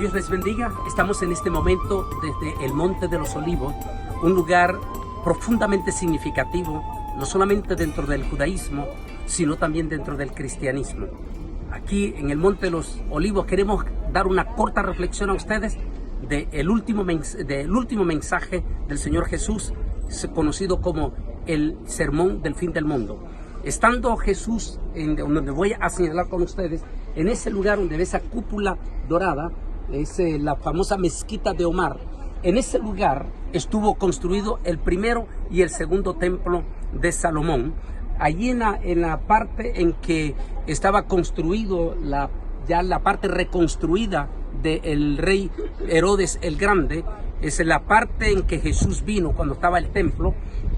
Dios les bendiga. Estamos en este momento desde el Monte de los Olivos, un lugar profundamente significativo, no solamente dentro del judaísmo, sino también dentro del cristianismo. Aquí en el Monte de los Olivos queremos dar una corta reflexión a ustedes del último mensaje del Señor Jesús, conocido como el Sermón del Fin del Mundo. Estando Jesús, donde voy a señalar con ustedes, en ese lugar donde ve esa cúpula dorada, es la famosa mezquita de Omar. En ese lugar estuvo construido el primero y el segundo templo de Salomón. Allí en la parte en que estaba construido, ya la parte reconstruida del rey Herodes el Grande, es la parte en que Jesús vino cuando estaba el templo,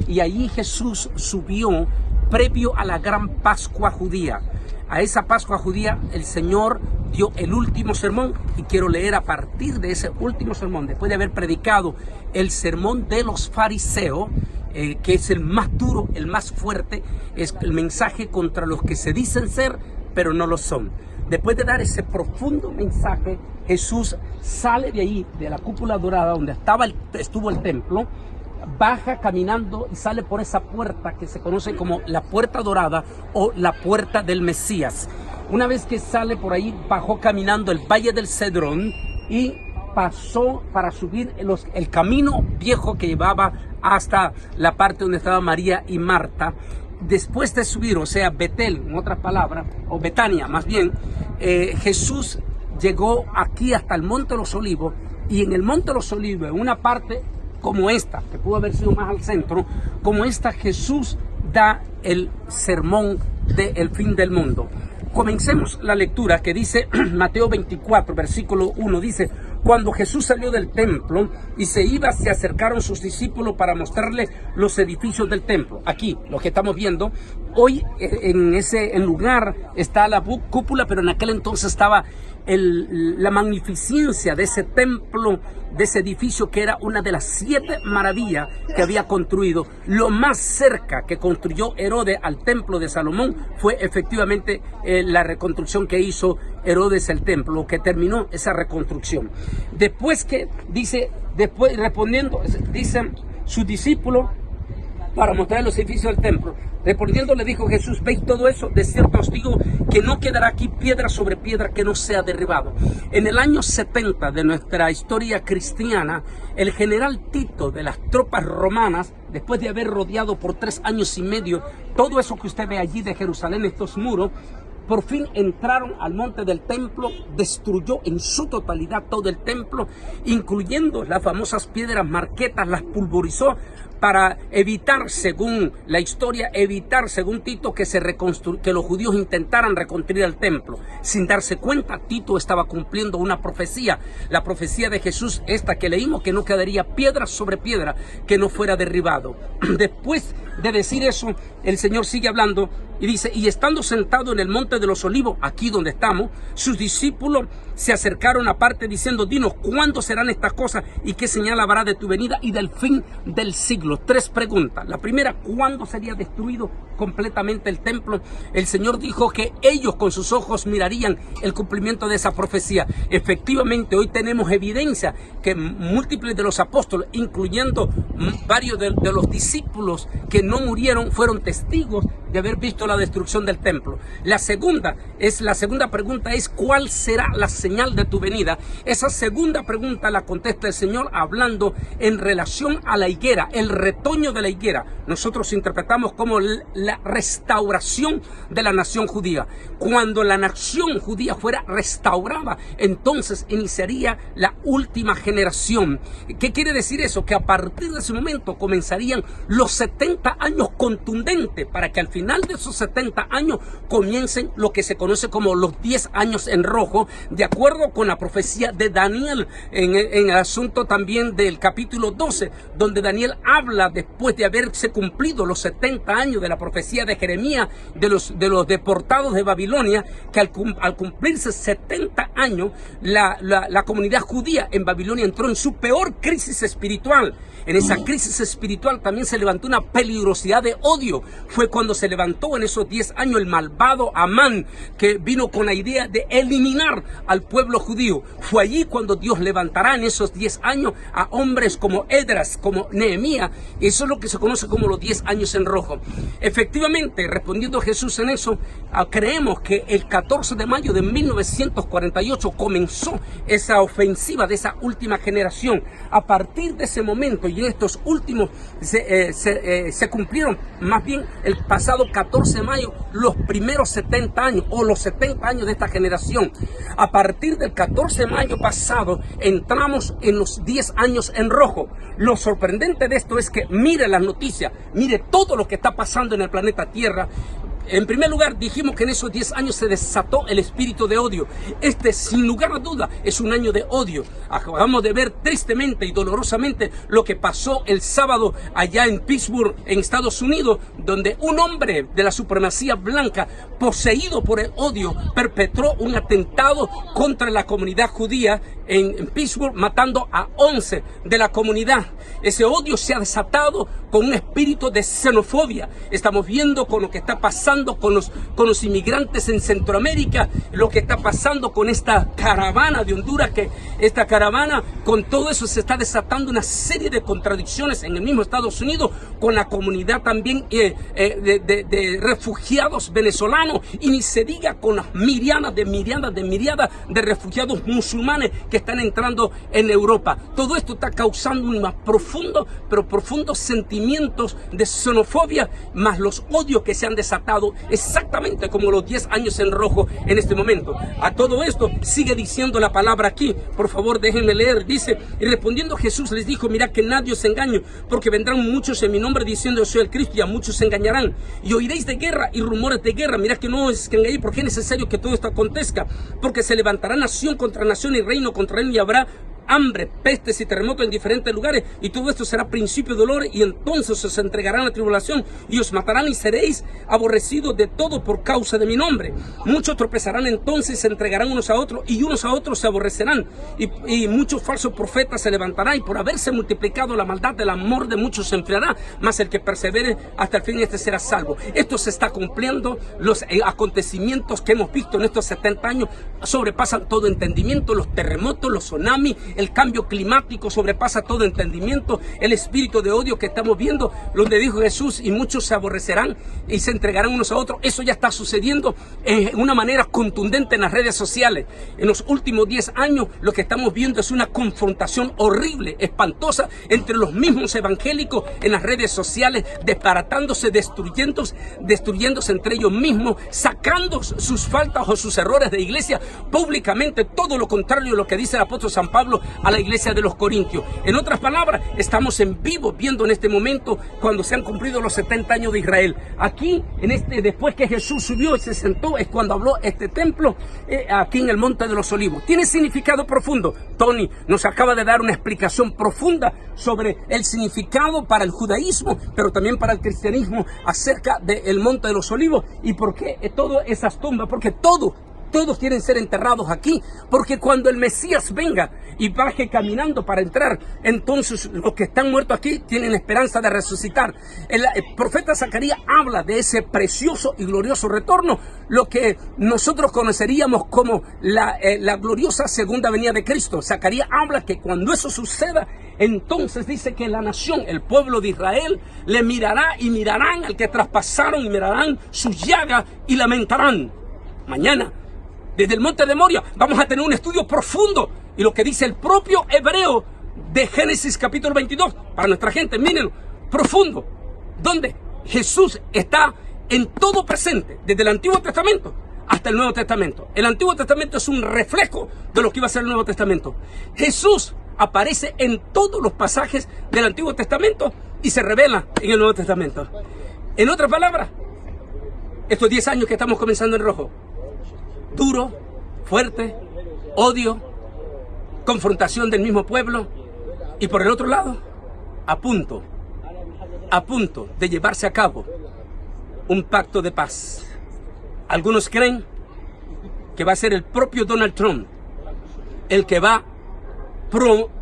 y allí Jesús subió previo a la gran Pascua judía. A esa Pascua judía el Señor dio el último sermón, y quiero leer a partir de ese último sermón, después de haber predicado el sermón de los fariseos, que es el más duro, el más fuerte, es el mensaje contra los que se dicen ser, pero no lo son. Después de dar ese profundo mensaje, Jesús sale de ahí, de la cúpula dorada, donde estuvo el templo, baja caminando y sale por esa puerta que se conoce como la puerta dorada o la puerta del Mesías. Una vez que sale por ahí, bajó caminando el Valle del Cedrón y pasó para subir el camino viejo que llevaba hasta la parte donde estaba María y Marta. Después de subir, o sea, Betel, en otras palabras, o Betania más bien, Jesús llegó aquí hasta el Monte de los Olivos, y en el Monte de los Olivos, en una parte como esta, que pudo haber sido más al centro, como esta, Jesús da el sermón del fin del mundo. Comencemos la lectura que dice Mateo 24, versículo 1, dice: cuando Jesús salió del templo y se iba, se acercaron sus discípulos para mostrarle los edificios del templo. Aquí, lo que estamos viendo, hoy en ese lugar está la cúpula, pero en aquel entonces estaba la magnificencia de ese templo, de ese edificio que era una de las 7 maravillas que había construido. Lo más cerca que construyó Herodes al templo de Salomón fue efectivamente la reconstrucción que hizo Herodes el templo, que terminó esa reconstrucción. Después respondiendo, dicen sus discípulos para mostrar los edificios del templo. Respondiendo le dijo Jesús: ¿veis todo eso? De cierto os digo que no quedará aquí piedra sobre piedra que no sea derribado. En el año 70 de nuestra historia cristiana, el general Tito de las tropas romanas, después de haber rodeado por 3 años y medio todo eso que usted ve allí de Jerusalén, estos muros, por fin entraron al monte del templo, destruyó en su totalidad todo el templo, incluyendo las famosas piedras marquetas, las pulverizó para evitar, según la historia, según Tito, que los judíos intentaran reconstruir el templo. Sin darse cuenta, Tito estaba cumpliendo una profecía, la profecía de Jesús, esta que leímos, que no quedaría piedra sobre piedra que no fuera derribado. Después de decir eso, el Señor sigue hablando y dice: y estando sentado en el Monte de los Olivos, aquí donde estamos, sus discípulos se acercaron aparte diciendo: dinos, ¿cuándo serán estas cosas y qué señal habrá de tu venida y del fin del siglo? 3 preguntas. La primera: ¿cuándo sería destruido completamente el templo? El Señor dijo que ellos con sus ojos mirarían el cumplimiento de esa profecía. Efectivamente, hoy tenemos evidencia que múltiples de los apóstoles, incluyendo varios de los discípulos que no murieron, fueron testigos de haber visto la destrucción del templo. La segunda pregunta es: ¿cuál será la señal de tu venida? Esa segunda pregunta la contesta el Señor hablando en relación a la higuera, el retoño de la higuera. Nosotros interpretamos como la restauración de la nación judía. Cuando la nación judía fuera restaurada, entonces iniciaría la última generación. ¿Qué quiere decir eso? Que a partir de ese momento comenzarían los 70 años contundentes, para que al final de esos 70 años comiencen lo que se conoce como los 10 años en rojo, de acuerdo con la profecía de Daniel en el asunto también del capítulo 12, donde Daniel habla después de haberse cumplido los 70 años de la profecía profecía de Jeremías, de los deportados de Babilonia, que al cumplirse 70 años, la comunidad judía en Babilonia entró en su peor crisis espiritual. En esa crisis espiritual también se levantó una peligrosidad de odio. Fue cuando se levantó en esos 10 años el malvado Amán, que vino con la idea de eliminar al pueblo judío. Fue allí cuando Dios levantará en esos 10 años a hombres como Esdras, como Nehemías. Eso es lo que se conoce como los 10 años en rojo. Efectivamente, respondiendo Jesús en eso, creemos que el 14 de mayo de 1948 comenzó esa ofensiva de esa última generación. A partir de ese momento y en estos últimos se cumplieron, más bien el pasado 14 de mayo, los primeros 70 años o los 70 años de esta generación. A partir del 14 de mayo pasado entramos en los 10 años en rojo. Lo sorprendente de esto es que mire las noticias, mire todo lo que está pasando en el planeta Tierra. En primer lugar, dijimos que en esos 10 años se desató el espíritu de odio. Sin lugar a duda, es un año de odio. Acabamos de ver tristemente y dolorosamente lo que pasó el sábado allá en Pittsburgh, en Estados Unidos, donde un hombre de la supremacía blanca, poseído por el odio, perpetró un atentado contra la comunidad judía en Pittsburgh, matando a 11 de la comunidad. Ese odio se ha desatado con un espíritu de xenofobia. Estamos viendo con lo que está pasando con los inmigrantes en Centroamérica, lo que está pasando con esta caravana de Honduras, que esta caravana, con todo eso se está desatando una serie de contradicciones en el mismo Estados Unidos, con la comunidad también de refugiados venezolanos, y ni se diga con las miriadas de refugiados musulmanes que están entrando en Europa. Todo esto está causando unos profundos sentimientos de xenofobia, más los odios que se han desatado, exactamente como los 10 años en rojo en este momento. A todo esto sigue diciendo la palabra aquí, por favor déjenme leer. Dice: y respondiendo Jesús les dijo: mirad que nadie os engañe, porque vendrán muchos en mi nombre diciendo yo soy el Cristo, y a muchos se engañarán, y oiréis de guerra y rumores de guerra. Mirad que no es que engañéis, porque es necesario que todo esto acontezca, porque se levantará nación contra nación y reino contra reino, y habrá hambre, pestes y terremotos en diferentes lugares, y todo esto será principio de dolor, y entonces os entregarán la tribulación y os matarán, y seréis aborrecidos de todo por causa de mi nombre. Muchos tropezarán entonces, se entregarán unos a otros, y unos a otros se aborrecerán, y muchos falsos profetas se levantarán, y por haberse multiplicado la maldad, el amor de muchos se enfriará, mas el que persevere hasta el fin, este será salvo. Esto se está cumpliendo. Los acontecimientos que hemos visto en estos 70 años sobrepasan todo entendimiento. Los terremotos, los tsunamis, el cambio climático sobrepasa todo entendimiento. El espíritu de odio que estamos viendo, donde dijo Jesús: y muchos se aborrecerán y se entregarán unos a otros. Eso ya está sucediendo en una manera contundente en las redes sociales. En los últimos 10 años lo que estamos viendo es una confrontación horrible, espantosa, entre los mismos evangélicos en las redes sociales, desbaratándose, destruyéndose entre ellos mismos, sacando sus faltas o sus errores de iglesia públicamente, todo lo contrario a lo que dice el apóstol San Pablo a la iglesia de los Corintios. En otras palabras, estamos en vivo viendo en este momento cuando se han cumplido los 70 años de Israel. Aquí, después que Jesús subió y se sentó, es cuando habló este templo, aquí en el Monte de los Olivos. Tiene significado profundo. Tony nos acaba de dar una explicación profunda sobre el significado para el judaísmo, pero también para el cristianismo, acerca del Monte de los Olivos, y por qué todas esas tumbas, porque todos quieren ser enterrados aquí, porque cuando el Mesías venga y baje caminando para entrar, entonces los que están muertos aquí tienen esperanza de resucitar. El profeta Zacarías habla de ese precioso y glorioso retorno, lo que nosotros conoceríamos como la gloriosa segunda venida de Cristo. Zacarías habla que cuando eso suceda, entonces dice que la nación, el pueblo de Israel, le mirará y mirarán al que traspasaron, y mirarán sus llagas y lamentarán. Mañana, desde el monte de Moria, vamos a tener un estudio profundo, y lo que dice el propio hebreo de Génesis capítulo 22, para nuestra gente, mírenlo, profundo, donde Jesús está en todo presente, desde el Antiguo Testamento hasta el Nuevo Testamento. El Antiguo Testamento es un reflejo de lo que iba a ser el Nuevo Testamento. Jesús aparece en todos los pasajes del Antiguo Testamento y se revela en el Nuevo Testamento. En otras palabras, estos 10 años que estamos comenzando en rojo, duro, fuerte, odio, confrontación del mismo pueblo, y por el otro lado, a punto de llevarse a cabo un pacto de paz. Algunos creen que va a ser el propio Donald Trump el que va a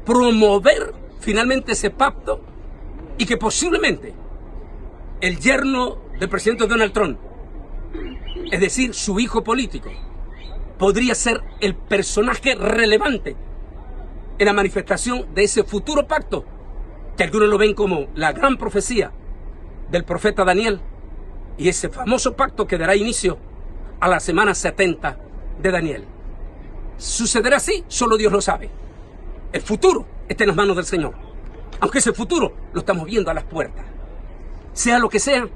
promover finalmente ese pacto, y que posiblemente el yerno del presidente Donald Trump, es decir, su hijo político, podría ser el personaje relevante en la manifestación de ese futuro pacto, que algunos lo ven como la gran profecía del profeta Daniel, y ese famoso pacto que dará inicio a la semana 70 de Daniel. ¿Sucederá así? Solo Dios lo sabe. El futuro está en las manos del Señor, aunque ese futuro lo estamos viendo a las puertas. Sea lo que sea,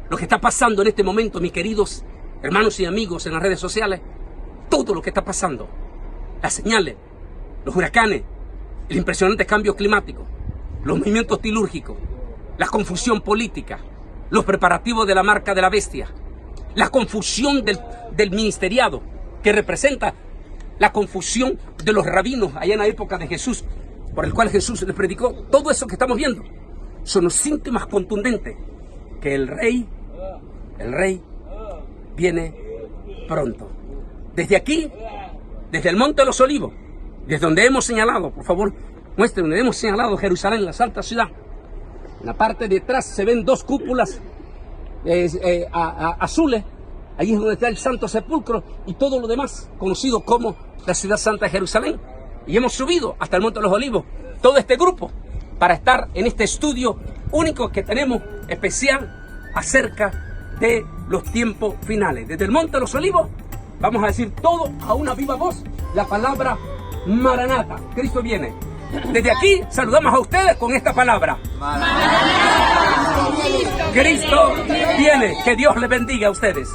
lo que está pasando en este momento, mis queridos hermanos y amigos en las redes sociales, todo lo que está pasando, las señales, los huracanes, el impresionante cambio climático, los movimientos tilúrgicos, la confusión política, los preparativos de la marca de la bestia, la confusión del ministeriado, que representa la confusión de los rabinos allá en la época de Jesús, por el cual Jesús les predicó. Todo eso que estamos viendo son los síntomas contundentes que el rey viene pronto. Desde aquí, desde el Monte de los Olivos, desde donde hemos señalado, por favor, muestren donde hemos señalado Jerusalén, la santa ciudad. En la parte de atrás se ven dos cúpulas azules. Ahí es donde está el Santo Sepulcro y todo lo demás, conocido como la ciudad santa de Jerusalén. Y hemos subido hasta el Monte de los Olivos, todo este grupo, para estar en este estudio único que tenemos especial acerca de los tiempos finales. Desde el Monte de los Olivos vamos a decir todo a una viva voz, la palabra Maranata, Cristo viene. Desde aquí saludamos a ustedes con esta palabra: Maranata, Cristo viene. Que Dios les bendiga a ustedes.